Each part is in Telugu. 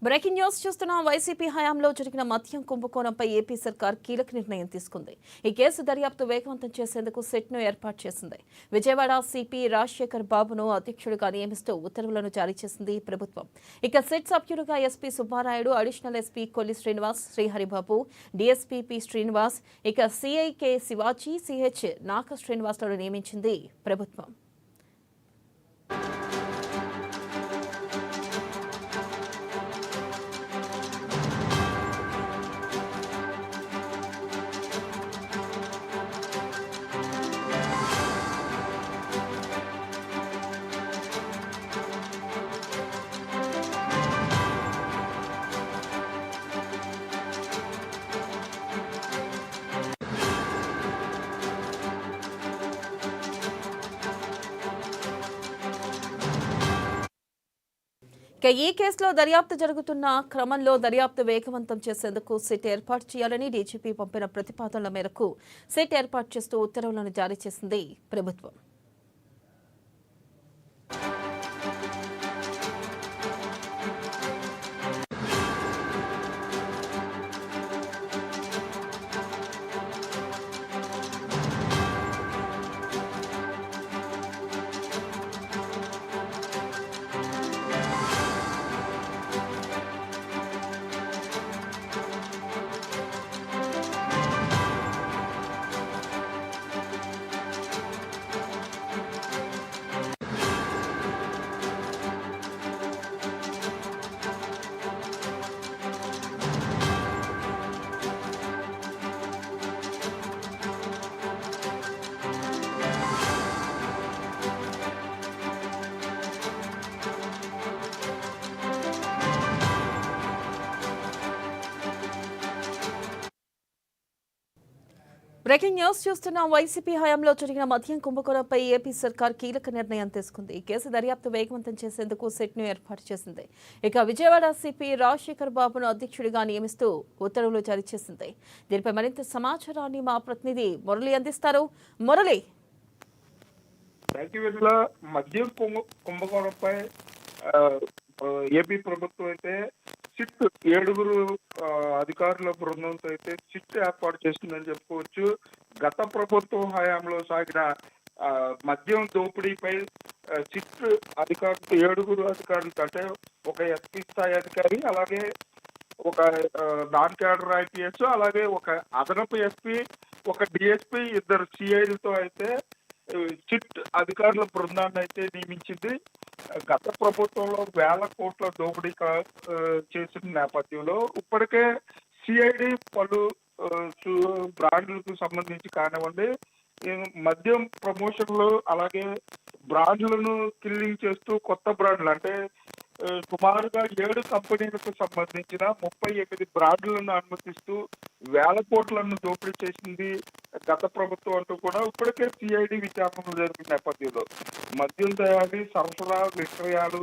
బ్రేకింగ్ న్యూస్ చూస్తున్న వైసీపీ హయాంలో జరిగిన మద్యం కుంభకోణంపై ఏపీ సర్కార్ కీలక నిర్ణయం తీసుకుంది. ఈ కేసు దర్యాప్తు వేగవంతం చేసేందుకు సెట్ను ఏర్పాటు చేసింది. విజయవాడ సిపి రాజశేఖర్ బాబును అధ్యక్షుడిగా నియమిస్తూ ఉత్తర్వులను జారీ చేసింది ప్రభుత్వం. ఇక సెట్ సభ్యులుగా SP Subbarayudu, additional SP Kolli Srinivas, Sriharibabu, DSP P Srinivas, ఇక సిఐ కె శివాజీ, సిహెచ్ నాక శ్రీనివాస్లను నియమించింది ప్రభుత్వం. ఇక ఈ కేసులో దర్యాప్తు జరుగుతున్న క్రమంలో దర్యాప్తు వేగవంతం చేసేందుకు సిట్ ఏర్పాటు చేయాలని డీజీపీ పంపిన ప్రతిపాదనల మేరకు సిట్ ఏర్పాటు చేస్తూ ఉత్తర్వులను జారీ చేసింది ప్రభుత్వం. బ్రేకింగ్ న్యూస్ చూస్తున్న వైసీపీ హయాంలో జరిగిన మద్యం కుంభకోణంపై ఏపీ సర్కార్ కీలక నిర్ణయం తీసుకుంది. ఈ కేసు దర్యాప్తు వేగవంతం చేసేందుకు సెట్ను ఏర్పాటు చేసింది. ఇక విజయవాడ సిపి రాజశేఖర్ బాబును అధ్యక్షుడిగా నియమిస్తూ ఉత్తర్వులు జారీ చేసింది. దీనిపై మరింత సమాచారాన్ని మా ప్రతినిధి మురళి అందిస్తారు. మురళి, మద్యం కుంభకోణంపై ఏపీ ప్రభుత్వం అయితే సిట్ 7 అధికారుల బృందంతో అయితే సిట్ ఏర్పాటు చేస్తుందని చెప్పుకోవచ్చు. గత ప్రభుత్వం హయాంలో సాగిన మద్యం దోపిడీపై సిట్ అధికారులు 7 అధికారులతో అంటే ఒక ఎస్పీ స్థాయి అధికారి, అలాగే ఒక నాన్ క్యాడర్ ఐపీఎస్, అలాగే ఒక అదనపు ఎస్పీ, ఒక డిఎస్పీ, 2 సిఐలతో అయితే సిట్ అధికారుల బృందాన్ని అయితే నియమించింది. గత ప్రభుత్వంలో వేల కోట్ల దోపిడీ చేసిన నేపథ్యంలో ఇప్పటికే సిఐడి పలు బ్రాండ్లకు సంబంధించి కానివ్వండి, మద్యం ప్రమోషన్లు, అలాగే బ్రాండ్లను కిల్లింగ్ చేస్తూ కొత్త బ్రాండ్లు అంటే సుమారుగా 7 కంపెనీలకు సంబంధించిన 38 బ్రాండ్లను అనుమతిస్తూ వేల కోట్లను దోపిడీ చేసింది గత ప్రభుత్వం అంటూ కూడా ఇప్పటికే సిఐడి విచారణలు జరిగిన నేపథ్యంలో మద్యం తయారీ, సరఫరా, విక్రయాలు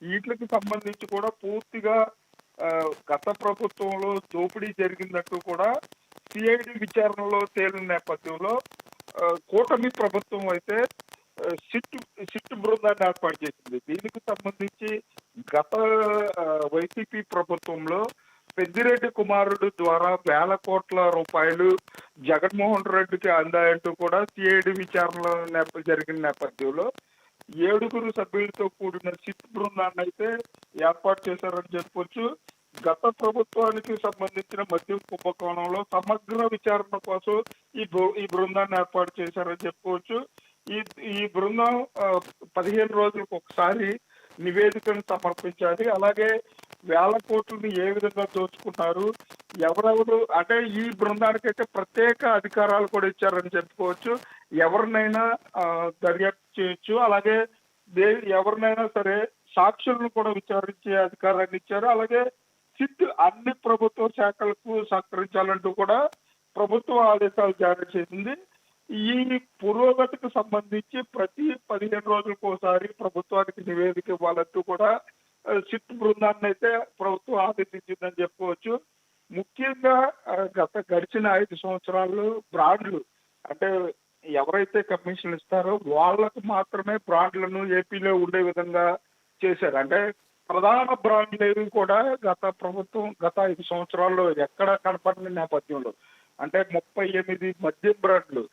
వీటికి సంబంధించి కూడా పూర్తిగా గత ప్రభుత్వంలో దోపిడీ జరిగిందంటూ కూడా సిఐడి విచారణలో తేలిన నేపథ్యంలో కూటమి ప్రభుత్వం అయితే సిట్ బృందాన్ని ఏర్పాటు చేసింది. దీనికి సంబంధించి గత వైసీపీ ప్రభుత్వంలో పెద్దిరెడ్డి కుమారుడు ద్వారా వేల కోట్ల రూపాయలు జగన్మోహన్ రెడ్డికి అందాయంటూ కూడా సిఐడి విచారణలో జరిగిన నేపథ్యంలో 7 సభ్యులతో కూడిన సిట్ బృందాన్ని అయితే ఏర్పాటు చేశారని చెప్పొచ్చు. గత ప్రభుత్వానికి సంబంధించిన మద్యం కుంభకోణంలో సమగ్ర విచారణ కోసం ఈ బృందాన్ని ఏర్పాటు చేశారని చెప్పుకోవచ్చు. ఈ బృందం 15 రోజులకు ఒకసారి నివేదికను సమర్పించాలి. అలాగే వేల కోట్లని ఏ విధంగా దోచుకున్నారు, ఎవరెవరు అంటే ఈ బృందానికైతే ప్రత్యేక అధికారాలు కూడా ఇచ్చారని చెప్పుకోవచ్చు. ఎవరినైనా దర్యాప్తు చేయొచ్చు, అలాగే ఎవరినైనా సరే సాక్షులను కూడా విచారించే అధికారాన్ని ఇచ్చారు. అలాగే సిట్ అన్ని ప్రభుత్వ శాఖలకు సహకరించాలంటూ కూడా ప్రభుత్వం ఆదేశాలు జారీ చేసింది. ఈ పురోగతికి సంబంధించి ప్రతి 15 రోజులకు ఒకసారి ప్రభుత్వానికి నివేదిక ఇవ్వాలంటూ కూడా సిట్ బృందాన్ని అయితే ప్రభుత్వం ఆదేశించిందని చెప్పుకోవచ్చు. ముఖ్యంగా గడిచిన 5 సంవత్సరాలు బ్రాండ్లు అంటే ఎవరైతే కమిషన్లు ఇస్తారో వాళ్ళకు మాత్రమే బ్రాండ్లను ఏపీలో ఉండే విధంగా చేశారు. అంటే ప్రధాన బ్రాండ్లు ఏవి కూడా గత 5 సంవత్సరాల్లో ఎక్కడ కనపడిన నేపథ్యంలో అంటే 38 మద్యం బ్రాండ్లు,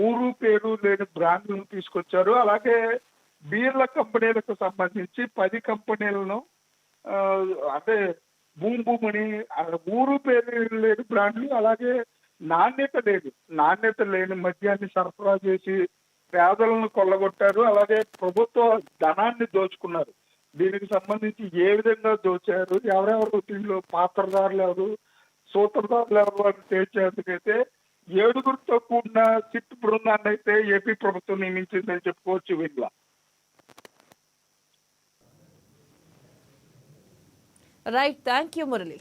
ఊరు పేరు లేని బ్రాండ్లను తీసుకొచ్చారు. అలాగే బీర్ల కంపెనీలకు సంబంధించి 10 కంపెనీలను అంటే బూమ్ బూమ్ అని ఊరు పేరు లేని బ్రాండ్లు, అలాగే నాణ్యత లేని మద్యాన్ని సరఫరా చేసి పేదలను కొల్లగొట్టారు. అలాగే ప్రభుత్వ ధనాన్ని దోచుకున్నారు. దీనికి సంబంధించి ఏ విధంగా దోచారు, ఎవరెవరు దీనిలో పాత్రదారులు ఎవరు, సూత్రధారులు ఎవరు అని తేల్చేందుకైతే 7గురితో కూడిన సిట్ బృందాన్ని అయితే ఏపీ ప్రభుత్వం నియమించిందని చెప్పుకోవచ్చు వీళ్ళ. Right, thank you Murali.